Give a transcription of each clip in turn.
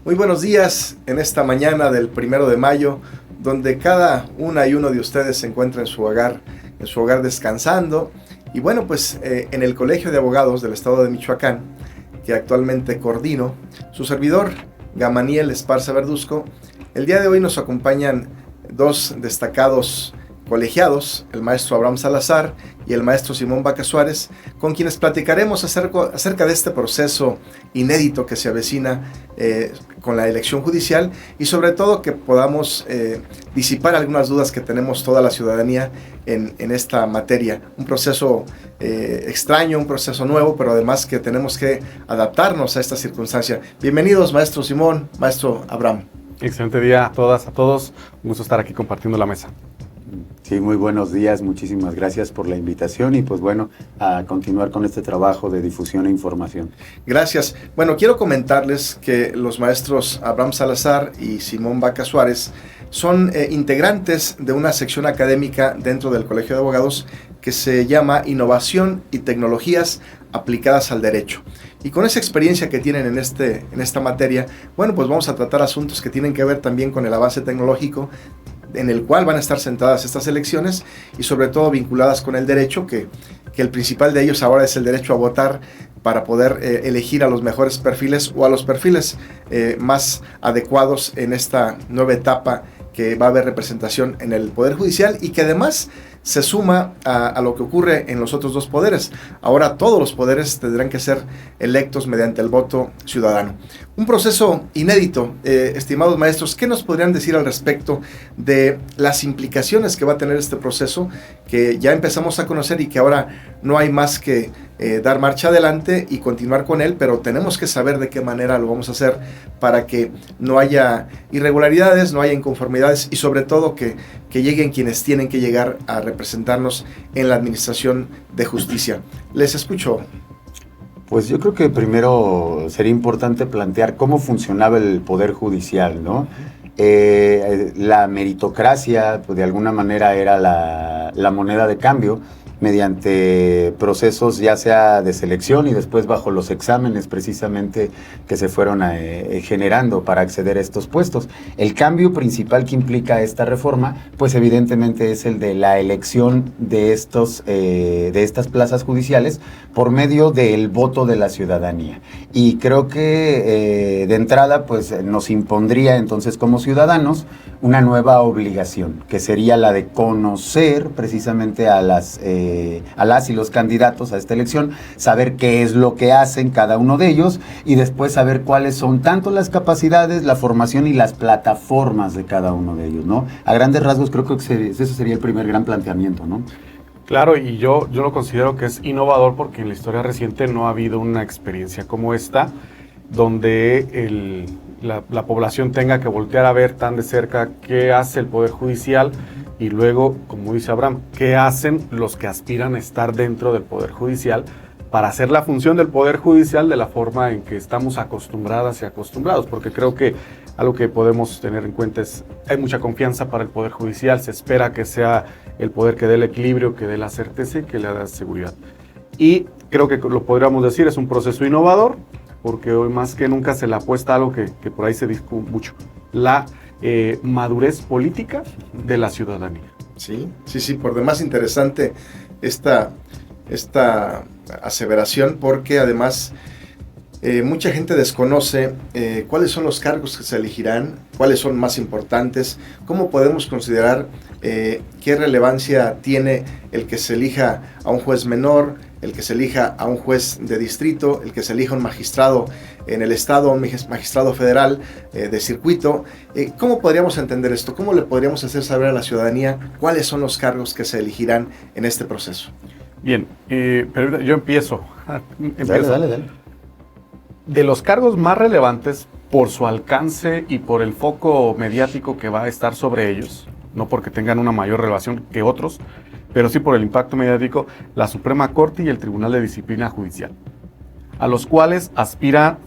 Muy buenos días en esta mañana del 1 de mayo, donde cada una y uno de ustedes se encuentra en su hogar descansando. Y bueno, pues en el Colegio de Abogados del Estado de Michoacán, que actualmente coordino, su servidor, Gamaniel Esparza Verduzco, el día de hoy nos acompañan dos destacados colegiados, el maestro Abraham Salazar y el maestro Simón Vaca Suárez, con quienes platicaremos acerca de este proceso inédito que se avecina con la elección judicial y sobre todo que podamos disipar algunas dudas que tenemos toda la ciudadanía en esta materia. Un proceso extraño, un proceso nuevo, pero además que tenemos que adaptarnos a esta circunstancia. Bienvenidos, maestro Simón, maestro Abraham. Excelente día a todas, a todos. Un gusto estar aquí compartiendo la mesa. Sí, muy buenos días, muchísimas gracias por la invitación y pues bueno, a continuar con este trabajo de difusión e información. Gracias. Bueno, quiero comentarles que los maestros Abraham Salazar y Simón Vaca Suárez son integrantes de una sección académica dentro del Colegio de Abogados que se llama Innovación y Tecnologías Aplicadas al Derecho. Y con esa experiencia que tienen en esta materia, bueno, pues vamos a tratar asuntos que tienen que ver también con el avance tecnológico, en el cual van a estar centradas estas elecciones y sobre todo vinculadas con el derecho, que el principal de ellos ahora es el derecho a votar para poder elegir a los mejores perfiles o a los perfiles más adecuados en esta nueva etapa que va a haber representación en el Poder Judicial y que además se suma a lo que ocurre en los otros dos poderes. Ahora todos los poderes tendrán que ser electos mediante el voto ciudadano. Un proceso inédito, estimados maestros. ¿Qué nos podrían decir al respecto de las implicaciones que va a tener este proceso que ya empezamos a conocer y que ahora no hay más que dar marcha adelante y continuar con él, pero tenemos que saber de qué manera lo vamos a hacer para que no haya irregularidades, no haya inconformidades y sobre todo que lleguen quienes tienen que llegar a representarnos en la administración de justicia? Les escucho. Pues yo creo que primero sería importante plantear cómo funcionaba el Poder Judicial, ¿no? La meritocracia, pues de alguna manera era la moneda de cambio mediante procesos ya sea de selección y después bajo los exámenes precisamente que se fueron generando para acceder a estos puestos. El cambio principal que implica esta reforma, pues evidentemente es el de la elección de estas plazas judiciales por medio del voto de la ciudadanía. Y creo que de entrada pues nos impondría entonces como ciudadanos una nueva obligación, que sería la de conocer precisamente a las y los candidatos a esta elección, saber qué es lo que hacen cada uno de ellos y después saber cuáles son tanto las capacidades, la formación y las plataformas de cada uno de ellos, ¿no? A grandes rasgos creo que ese sería el primer gran planteamiento, ¿no? Claro, y yo lo considero que es innovador porque en la historia reciente no ha habido una experiencia como esta, donde la población tenga que voltear a ver tan de cerca qué hace el Poder Judicial y luego, como dice Abraham, qué hacen los que aspiran a estar dentro del Poder Judicial para hacer la función del Poder Judicial de la forma en que estamos acostumbradas y acostumbrados, porque creo que algo que podemos tener en cuenta es hay mucha confianza para el Poder Judicial, se espera que sea el poder que dé el equilibrio, que dé la certeza y que le dé seguridad. Y creo que lo podríamos decir, es un proceso innovador, porque hoy más que nunca se le apuesta a algo que por ahí se discute mucho, la madurez política de la ciudadanía. Sí, por demás interesante esta aseveración, porque además mucha gente desconoce cuáles son los cargos que se elegirán, cuáles son más importantes, cómo podemos considerar qué relevancia tiene el que se elija a un juez menor, el que se elija a un juez de distrito, el que se elija a un magistrado en el estado, un magistrado federal de circuito. ¿Cómo podríamos entender esto? ¿Cómo le podríamos hacer saber a la ciudadanía cuáles son los cargos que se elegirán en este proceso? Bien, pero yo empiezo. Dale. De los cargos más relevantes por su alcance y por el foco mediático que va a estar sobre ellos, no porque tengan una mayor relación que otros, pero sí por el impacto mediático, la Suprema Corte y el Tribunal de Disciplina Judicial, a los cuales aspira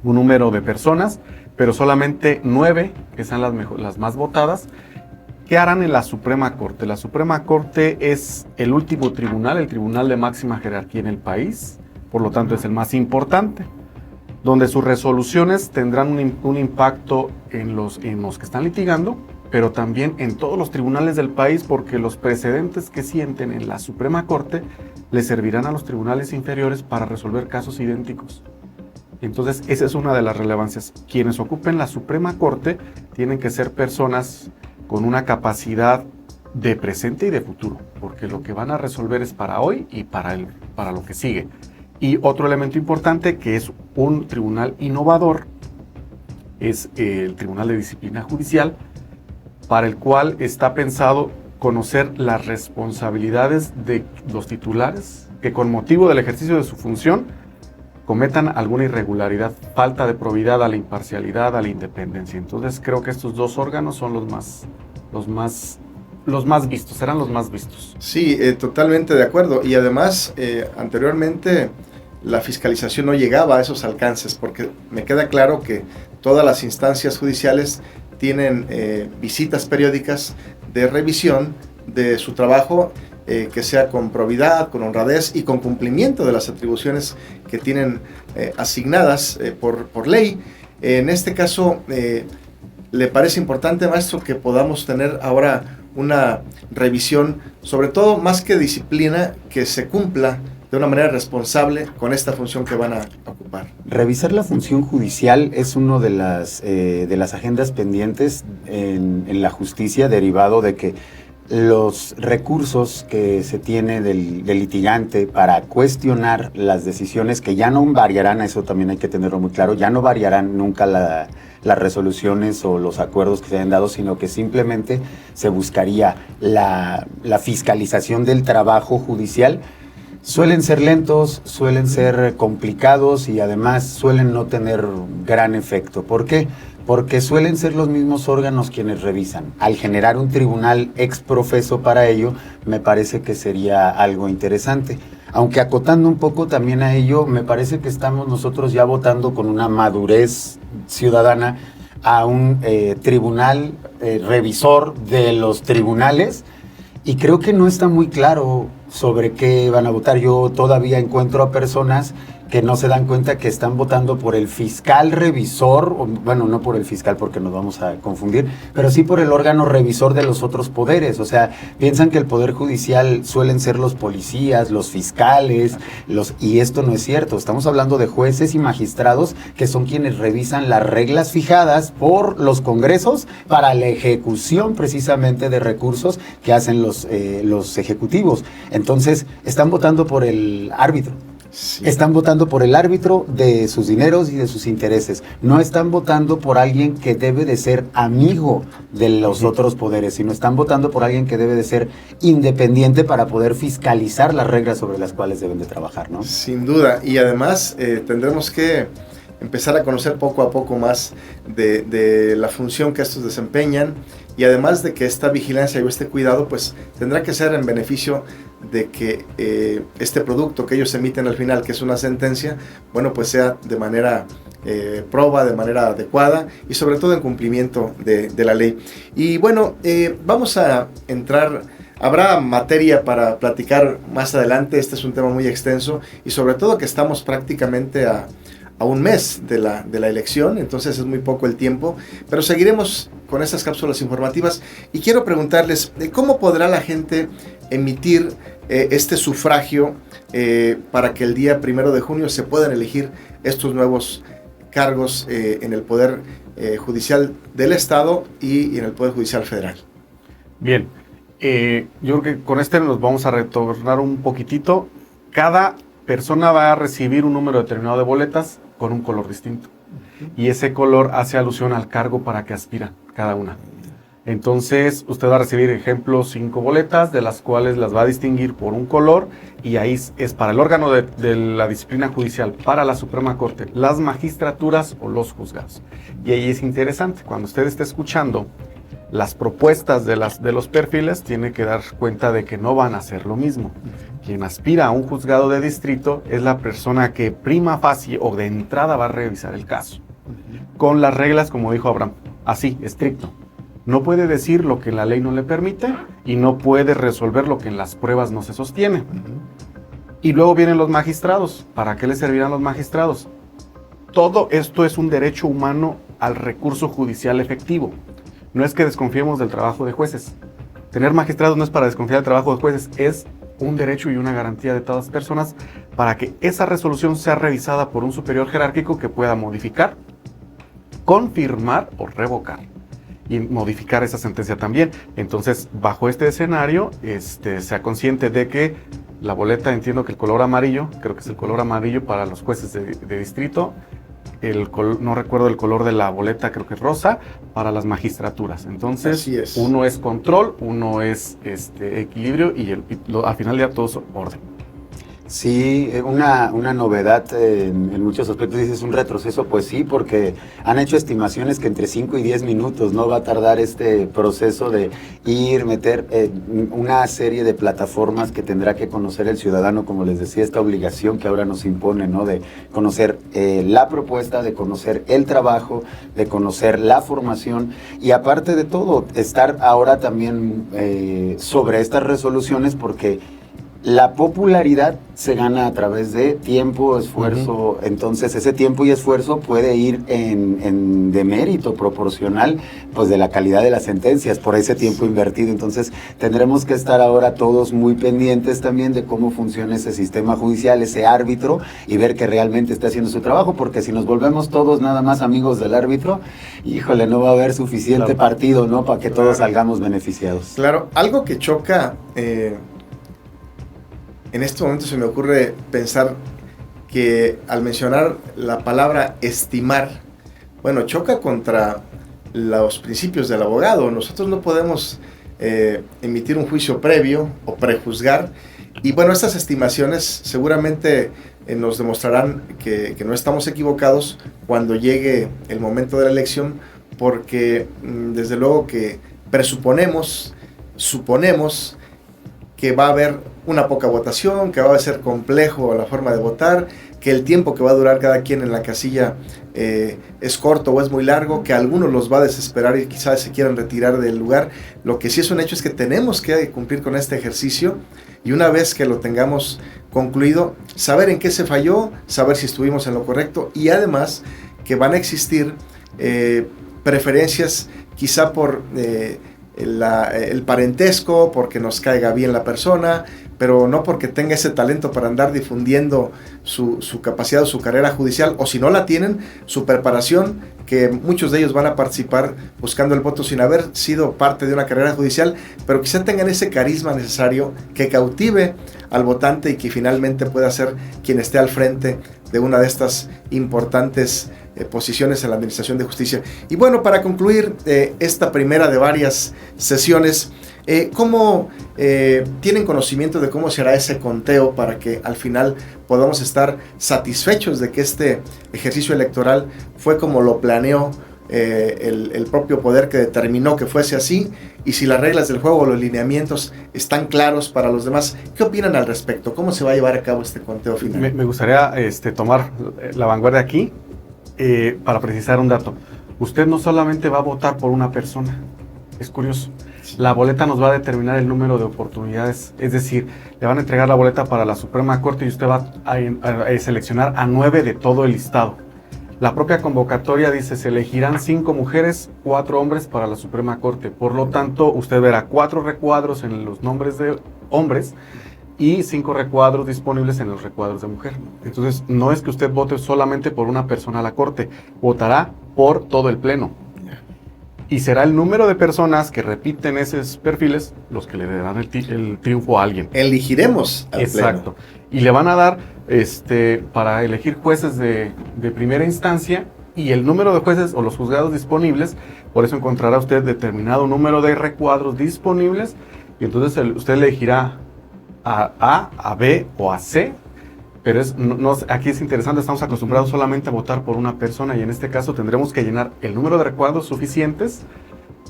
un número de personas, pero solamente 9, que sean las más votadas. ¿Qué harán en la Suprema Corte? La Suprema Corte es el último tribunal, el tribunal de máxima jerarquía en el país, por lo tanto es el más importante. donde sus resoluciones tendrán un impacto en los que están litigando, pero también en todos los tribunales del país, porque los precedentes que sienten en la Suprema Corte le servirán a los tribunales inferiores para resolver casos idénticos. Entonces, esa es una de las relevancias. Quienes ocupen la Suprema Corte tienen que ser personas con una capacidad de presente y de futuro, porque lo que van a resolver es para hoy y para lo que sigue. Y otro elemento importante, que es un tribunal innovador, es el Tribunal de Disciplina Judicial, para el cual está pensado conocer las responsabilidades de los titulares que con motivo del ejercicio de su función cometan alguna irregularidad, falta de probidad a la imparcialidad, a la independencia. Entonces creo que estos dos órganos son los más vistos, serán los más vistos. Sí, totalmente de acuerdo. Y además, anteriormente la fiscalización no llegaba a esos alcances, porque me queda claro que todas las instancias judiciales tienen visitas periódicas de revisión de su trabajo, que sea con probidad, con honradez y con cumplimiento de las atribuciones que tienen asignadas por ley. En este caso, ¿le parece importante, maestro, que podamos tener ahora una revisión, sobre todo más que disciplina, que se cumpla de una manera responsable con esta función que van a ocupar? Revisar la función judicial es uno de las agendas pendientes en la justicia, derivado de que los recursos que se tiene del litigante para cuestionar las decisiones, que ya no variarán, eso también hay que tenerlo muy claro, ya no variarán nunca las resoluciones o los acuerdos que se hayan dado, sino que simplemente se buscaría la fiscalización del trabajo judicial. Suelen ser lentos, suelen ser complicados y además suelen no tener gran efecto. ¿Por qué? Porque suelen ser los mismos órganos quienes revisan. Al generar un tribunal ex profeso para ello, me parece que sería algo interesante. Aunque acotando un poco también a ello, me parece que estamos nosotros ya votando con una madurez ciudadana a un tribunal revisor de los tribunales, y creo que no está muy claro sobre qué van a votar. Yo todavía encuentro a personas que no se dan cuenta que están votando por el fiscal revisor, o, bueno, no por el fiscal porque nos vamos a confundir, pero sí por el órgano revisor de los otros poderes. O sea, piensan que el poder judicial suelen ser los policías, los fiscales, y esto no es cierto. Estamos hablando de jueces y magistrados que son quienes revisan las reglas fijadas por los congresos para la ejecución precisamente de recursos que hacen los ejecutivos. Entonces, están votando por el árbitro. Sí. Están votando por el árbitro de sus dineros y de sus intereses. No están votando por alguien que debe de ser amigo de los otros poderes, sino están votando por alguien que debe de ser independiente para poder fiscalizar las reglas sobre las cuales deben de trabajar, ¿no? Sin duda. Y además tendremos que empezar a conocer poco a poco más de la función que estos desempeñan, y además de que esta vigilancia y este cuidado pues tendrá que ser en beneficio de que este producto que ellos emiten al final, que es una sentencia, bueno, pues sea de manera proba, de manera adecuada y sobre todo en cumplimiento de la ley. Y bueno, vamos a entrar. Habrá materia para platicar más adelante. Este es un tema muy extenso y sobre todo que estamos prácticamente a un mes de la elección, entonces es muy poco el tiempo, pero seguiremos con estas cápsulas informativas y quiero preguntarles cómo podrá la gente emitir este sufragio para que el día 1 de junio se puedan elegir estos nuevos cargos en el Poder Judicial del Estado y en el Poder Judicial Federal. Bien, yo creo que con nos vamos a retornar un poquitito. Cada persona va a recibir un número determinado de boletas con un color distinto. Y ese color hace alusión al cargo para que aspira cada una. Entonces, usted va a recibir, ejemplo, 5 boletas, de las cuales las va a distinguir por un color, y ahí es para el órgano de la disciplina judicial, para la Suprema Corte, las magistraturas o los juzgados. Y ahí es interesante, cuando usted esté escuchando las propuestas de los perfiles, tiene que dar cuenta de que no van a hacer lo mismo. Quien aspira a un juzgado de distrito es la persona que prima facie o de entrada va a revisar el caso. Con las reglas, como dijo Abraham, así, estricto. No puede decir lo que la ley no le permite y no puede resolver lo que en las pruebas no se sostiene. Y luego vienen los magistrados. ¿Para qué les servirán los magistrados? todo esto es un derecho humano al recurso judicial efectivo. No es que desconfiemos del trabajo de jueces. Tener magistrados no es para desconfiar del trabajo de jueces, es un derecho y una garantía de todas las personas para que esa resolución sea revisada por un superior jerárquico que pueda modificar, confirmar o revocar y modificar esa sentencia también. Entonces, bajo este escenario, sea consciente de que la boleta, entiendo que el color amarillo, creo que es el color amarillo para los jueces de distrito, no recuerdo el color de la boleta, creo que es rosa, para las magistraturas. Entonces, uno es control, uno es equilibrio y al final ya todo es orden. Sí, una novedad en muchos aspectos. Dices un retroceso, pues sí, porque han hecho estimaciones que entre 5 y 10 minutos no va a tardar este proceso de meter una serie de plataformas que tendrá que conocer el ciudadano, como les decía, esta obligación que ahora nos impone, ¿no? De conocer la propuesta, de conocer el trabajo, de conocer la formación y aparte de todo, estar ahora también sobre estas resoluciones porque la popularidad se gana a través de tiempo, esfuerzo, entonces ese tiempo y esfuerzo puede ir en demérito proporcional pues de la calidad de las sentencias por ese tiempo invertido. Entonces tendremos que estar ahora todos muy pendientes también de cómo funciona ese sistema judicial, ese árbitro y ver que realmente está haciendo su trabajo, porque si nos volvemos todos nada más amigos del árbitro, híjole, no va a haber suficiente partido, ¿no? Para que todos salgamos beneficiados. Claro, algo que choca... En este momento se me ocurre pensar que al mencionar la palabra estimar, bueno, choca contra los principios del abogado. Nosotros no podemos emitir un juicio previo o prejuzgar. Y bueno, estas estimaciones seguramente nos demostrarán que no estamos equivocados cuando llegue el momento de la elección, porque desde luego que suponemos que va a haber una poca votación, que va a ser complejo la forma de votar, que el tiempo que va a durar cada quien en la casilla es corto o es muy largo, que a algunos los va a desesperar y quizás se quieran retirar del lugar. Lo que sí es un hecho es que tenemos que cumplir con este ejercicio y una vez que lo tengamos concluido, saber en qué se falló, saber si estuvimos en lo correcto y además que van a existir preferencias quizá por... el parentesco, porque nos caiga bien la persona, pero no porque tenga ese talento para andar difundiendo su capacidad o su carrera judicial, o si no la tienen, su preparación, que muchos de ellos van a participar buscando el voto sin haber sido parte de una carrera judicial, pero quizá tengan ese carisma necesario que cautive al votante y que finalmente pueda ser quien esté al frente de una de estas importantes posiciones en la Administración de Justicia. Y bueno, para concluir esta primera de varias sesiones, ¿cómo tienen conocimiento de cómo será ese conteo para que al final podamos estar satisfechos de que este ejercicio electoral fue como lo planeó el propio poder que determinó que fuese así? Y si las reglas del juego o los lineamientos están claros para los demás, ¿qué opinan al respecto? ¿Cómo se va a llevar a cabo este conteo final? Me gustaría tomar la vanguardia aquí para precisar un dato. Usted no solamente va a votar por una persona, es curioso. La boleta nos va a determinar el número de oportunidades, es decir, le van a entregar la boleta para la Suprema Corte y usted va a seleccionar a 9 de todo el listado. La propia convocatoria dice, se elegirán 5 mujeres, 4 hombres para la Suprema Corte. Por lo tanto, usted verá 4 recuadros en los nombres de hombres y 5 recuadros disponibles en los recuadros de mujer. Entonces, no es que usted vote solamente por una persona a la Corte, votará por todo el Pleno. Y será el número de personas que repiten esos perfiles los que le darán el triunfo a alguien. Elegiremos al Exacto. Pleno. Y le van a dar para elegir jueces de primera instancia y el número de jueces o los juzgados disponibles. Por eso encontrará usted determinado número de recuadros disponibles y entonces usted elegirá a A, a B o a C. Pero aquí es interesante, estamos acostumbrados solamente a votar por una persona y en este caso tendremos que llenar el número de recuadros suficientes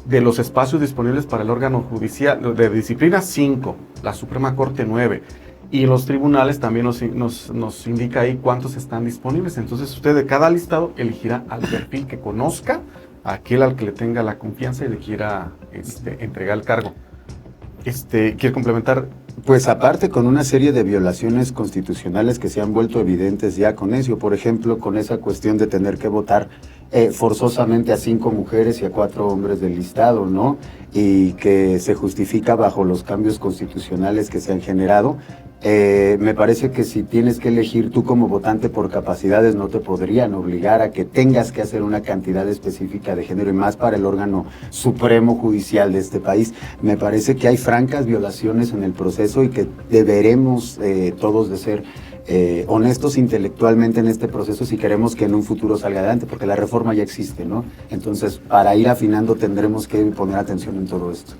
de los espacios disponibles para el órgano judicial de disciplina 5, la Suprema Corte 9 y los tribunales también nos indica ahí cuántos están disponibles. Entonces usted de cada listado elegirá al perfil que conozca, aquel al que le tenga la confianza y le quiera entregar el cargo. Quiero complementar. Pues aparte con una serie de violaciones constitucionales que se han vuelto evidentes ya con eso, por ejemplo, con esa cuestión de tener que votar forzosamente a 5 mujeres y a 4 hombres del listado, ¿no? Y que se justifica bajo los cambios constitucionales que se han generado. Me parece que si tienes que elegir tú como votante por capacidades, no te podrían obligar a que tengas que hacer una cantidad específica de género, y más para el órgano supremo judicial de este país. Me parece que hay francas violaciones en el proceso y que deberemos todos de ser honestos intelectualmente en este proceso si queremos que en un futuro salga adelante, porque la reforma ya existe, ¿no? Entonces, para ir afinando tendremos que poner atención en todo esto.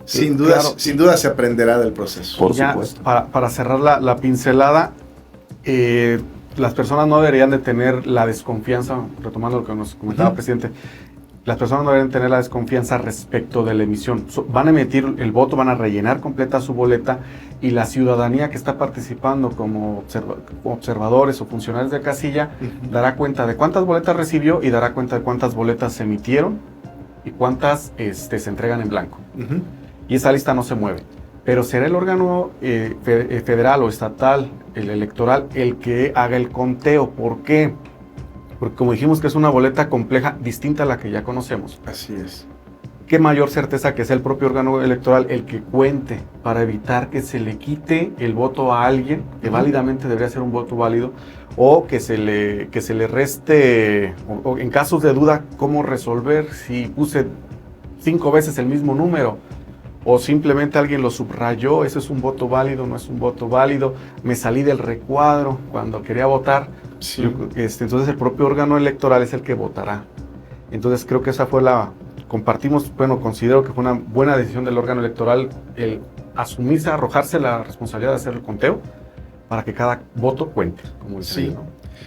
Sin duda, claro, sin duda se aprenderá del proceso. Por supuesto. Para cerrar la pincelada, las personas no deberían de tener la desconfianza, retomando lo que nos comentaba el presidente, las personas no deberían tener la desconfianza respecto de la emisión. Van a emitir el voto, van a rellenar completa su boleta, y la ciudadanía que está participando como observadores o funcionarios de casilla dará cuenta de cuántas boletas recibió y dará cuenta de cuántas boletas se emitieron y cuántas se entregan en blanco. Y esa lista no se mueve. Pero será el órgano federal o estatal, el electoral, el que haga el conteo. ¿Por qué? Porque como dijimos que es una boleta compleja, distinta a la que ya conocemos. Así es. Qué mayor certeza que sea el propio órgano electoral el que cuente, para evitar que se le quite el voto a alguien que válidamente debería ser un voto válido, o que se le reste, o en casos de duda, cómo resolver si puse 5 veces el mismo número, o simplemente alguien lo subrayó, eso es un voto válido, no es un voto válido, me salí del recuadro cuando quería votar. Sí. Entonces el propio órgano electoral es el que votará. Entonces creo que esa fue considero que fue una buena decisión del órgano electoral el asumirse, arrojarse la responsabilidad de hacer el conteo para que cada voto cuente, como dice ahí, ¿no?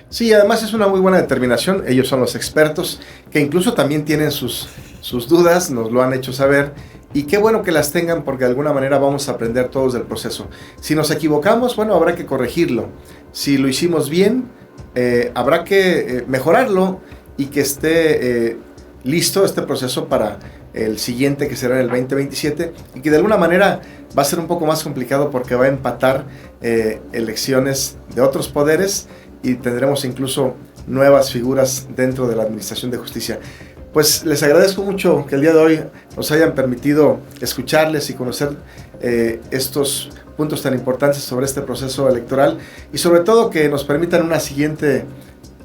Sí, además es una muy buena determinación. Ellos son los expertos, que incluso también tienen sus dudas, nos lo han hecho saber, y qué bueno que las tengan, porque de alguna manera vamos a aprender todos del proceso. Si nos equivocamos, bueno, habrá que corregirlo. Si lo hicimos bien, habrá que mejorarlo, y que esté listo este proceso para el siguiente, que será en el 2027, y que de alguna manera va a ser un poco más complicado porque va a empatar elecciones de otros poderes, y tendremos incluso nuevas figuras dentro de la Administración de Justicia. Pues les agradezco mucho que el día de hoy nos hayan permitido escucharles y conocer estos puntos tan importantes sobre este proceso electoral, y sobre todo que nos permitan una siguiente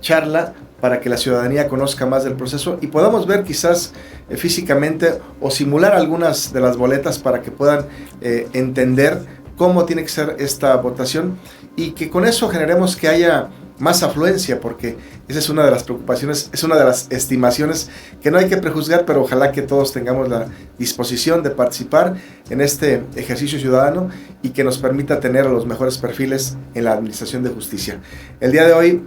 charla para que la ciudadanía conozca más del proceso y podamos ver quizás físicamente o simular algunas de las boletas para que puedan entender cómo tiene que ser esta votación, y que con eso generemos que haya más afluencia, porque esa es una de las preocupaciones, es una de las estimaciones que no hay que prejuzgar, pero ojalá que todos tengamos la disposición de participar en este ejercicio ciudadano y que nos permita tener a los mejores perfiles en la Administración de Justicia. El día de hoy,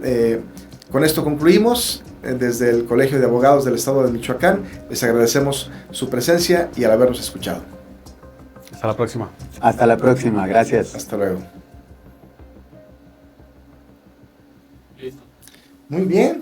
con esto concluimos. Desde el Colegio de Abogados del Estado de Michoacán, les agradecemos su presencia y al habernos escuchado. Hasta la próxima. Hasta la próxima, gracias. Hasta luego. Muy bien.